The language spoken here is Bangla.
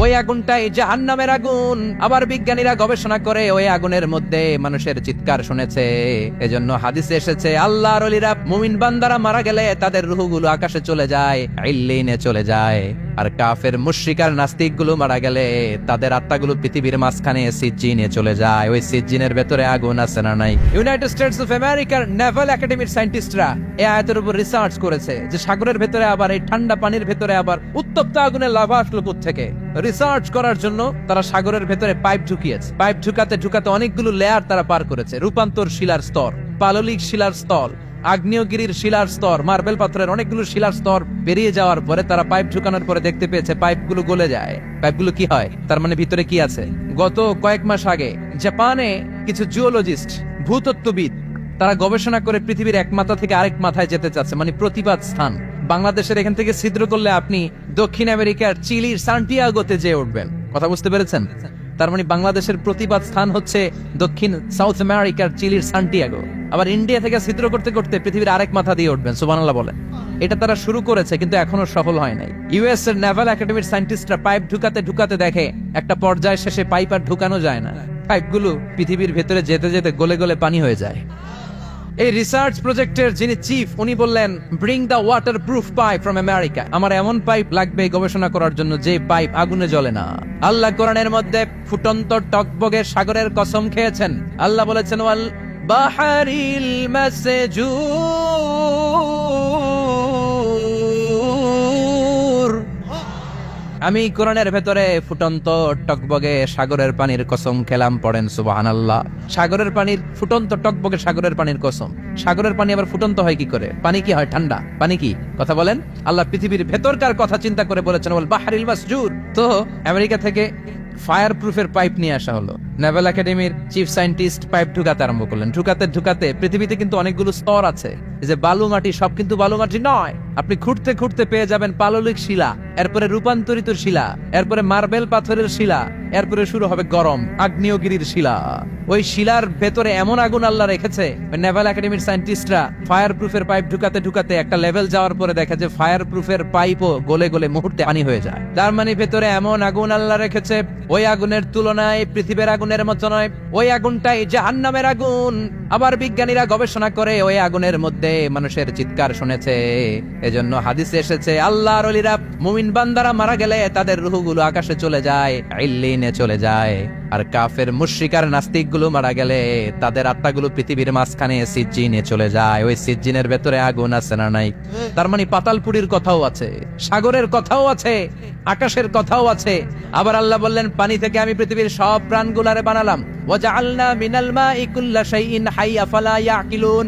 ওই আগুনটাই জাহান্নামের আগুন। আবার বিজ্ঞানীরা গবেষণা করে ওই আগুনের মধ্যে মানুষের চিৎকার শুনেছে। এজন্য হাদিসে এসেছে আল্লাহর ওলিরা মুমিন বান্দারা মারা গেলে তাদের রূহগুলো আকাশে চলে যায়, ইল্লিনে চলে যায়। আর কাফের মুশরিক আর নাস্তিক গুলো মারা গেলে তাদের আত্মাগুলো পৃথিবীর মাঝখানে সিজ্জিনে চলে যায়। ওই সিজ্জিনের ভেতরে আগুন আছে না নাই? ইউনাইটেড স্টেটস অফ আমেরিকার নেভাল একাডেমির সায়েন্টিস্টরা এই আয়াতের উপর রিসার্চ করেছে যে সাগরের ভেতরে আবার এই ঠান্ডা পানির ভেতরে আবার উত্তপ্ত আগুনের লাভা আসলো থেকে। রিসার্চ করার জন্য তারা সাগরের ভেতরে পাইপ ঢুকিয়েছে। পাইপ ঢুকাতে ঢুকাতে অনেকগুলো লেয়ার তারা পার করেছে। রূপান্তর শিলার স্তর, পাললিক শিলার স্তর, আগ্নেয়গিরির শিলার স্তর, মার্বেল পাথরের অনেকগুলো শিলার স্তর বেরিয়ে যাওয়ার পরে তারা পাইপ ঢুকানোর পরে দেখতে পেয়েছে পাইপগুলো গলে যায়। পাইপগুলো কি হয়? তার মানে ভিতরে কি আছে? গত কয়েক মাস আগে জাপানে কিছু জিওলজিস্ট, ভূতত্ত্ববিদ, তারা গবেষণা করে পৃথিবীর এক মাথা থেকে আরেক মাথায় যেতে চাচ্ছে, মানে প্রতিবাদ স্থান। বাংলাদেশের এখান থেকে ছিদ্র করলে আপনি দক্ষিণ আমেরিকার চিলির সান্টিয়াগোতে যেয়ে উঠবেন। কথা বুঝতে পেরেছেন? তার মানে বাংলাদেশের প্রতিবাদ স্থান হচ্ছে দক্ষিণ সাউথ আমেরিকার চিলির সান্টিয়াগো। আবার ইন্ডিয়া থেকে ছিদ্র করতে করতে পৃথিবীর আরেক মাথা দিয়ে উঠবেন। সুবহানাল্লাহ বলেন। এটা তারা শুরু করেছে কিন্তু এখনো সফল হয় নাই। ইউএস এর নেভাল একাডেমির সায়েন্টিস্টরা পাইপ ঢুকাতে ঢুকাতে দেখে একটা পর্যায় শেষে পাইপ আর ঢুকানো যায় না। পাইপগুলো পৃথিবীর ভেতরে যেতে যেতে গলে গলে পানি হয়ে যায়। এই রিসার্চ প্রজেক্টের যিনি চিফ, উনি বললেন bring the water proof pipe from America. আমার এমন পাইপ লাগবে গবেষণা করার জন্য যে পাইপ আগুনে জ্বলে না। আল্লাহ কোরআনের মধ্যে ফুটন্ত টকবগে সাগরের কসম খেয়েছেন। আল্লাহ বলেছেন ওয়াল বাহারিল মাসজুর। আমি কোরআনের ভেতরে ফুটন্ত টকবগে সাগরের পানির কসম খেলাম। পড়েন সুবহানাল্লাহ। সাগরের পানির ফুটন্ত টকবগে সাগরের পানির কসম। সাগরের পানি আবার ফুটন্ত হয় কি করে? পানি কি হয়? ঠান্ডা। পানি কি? কথা বলেন। আল্লাহ পৃথিবীর ভেতরকার কথা চিন্তা করে বলেছেন ওয়াল বাহরিল মাসজুর। তো আমেরিকা থেকে ফায়ার প্রুফের পাইপ নিয়ে আসা হলো। নেভাল একাডেমির চিফ সায়েন্টিস্ট পাইপ ঢুকাতে আরম্ভ করলেন। ঢুকাতে ঢুকাতে পৃথিবীতে কিন্তু অনেকগুলো স্তর আছে। এই যে বালু মাটি, সব কিন্তু বালু মাটি নয়। আপনি খুঁড়তে খুঁড়তে পেয়ে যাবেন পাললিক শিলা, এরপরে রূপান্তরিত শিলা, এরপরে মার্বেল পাথরের শিলা, এরপরে শুরু হবে গরম আগ্নেয়গিরির শিলা। ওই শিলার ভেতরে এমন আগুন আল্লাহ রেখেছে, নেভাল একাডেমির সায়েন্টিস্টরা ফায়ার প্রুফের পাইপ ঢুকাতে ঢুকাতে একটা লেভেল যাওয়ার পরে দেখে যে ফায়ার প্রুফের পাইপও গলে গলে মুহূর্তে পানি হয়ে যায়। তার মানে ভেতরে এমন আগুন আল্লাহ রেখেছে, ওই আগুনের তুলনায় পৃথিবীর আগুনের মতো নয়। ওই আগুনটাই জাহান্নামের আগুন। আবার বিজ্ঞানীরা গবেষণা করে ওই আগুনের মধ্যে মানুষের চিৎকার শুনেছে। এজন্য হাদিসে এসেছে আল্লাহর ওলিরা মুমিন বান্দারা মারা গেলে তাদের রূহগুলো আকাশে চলে যায়, ইল্লিনে চলে যায়। আর কাফের মুশরিক আর নাস্তিক গুলো মারা গেলে তাদের আত্মাগুলো পৃথিবীর মাঝখানে সিজ্জিনে চলে যায়। ওই সিজ্জিনের ভেতরে আগুন আছে না নাই? তার মানে পাতালপুরীর কথাও আছে, সাগরের কথাও আছে, আকাশের কথাও আছে। আবার আল্লাহ বললেন পানি থেকে আমি পৃথিবীর সব প্রাণগুলারে বানালাম। ওয়াজআলনা মিনাল মাই কুল্লা শাইইন হাই আফালা ইয়াকিলুন।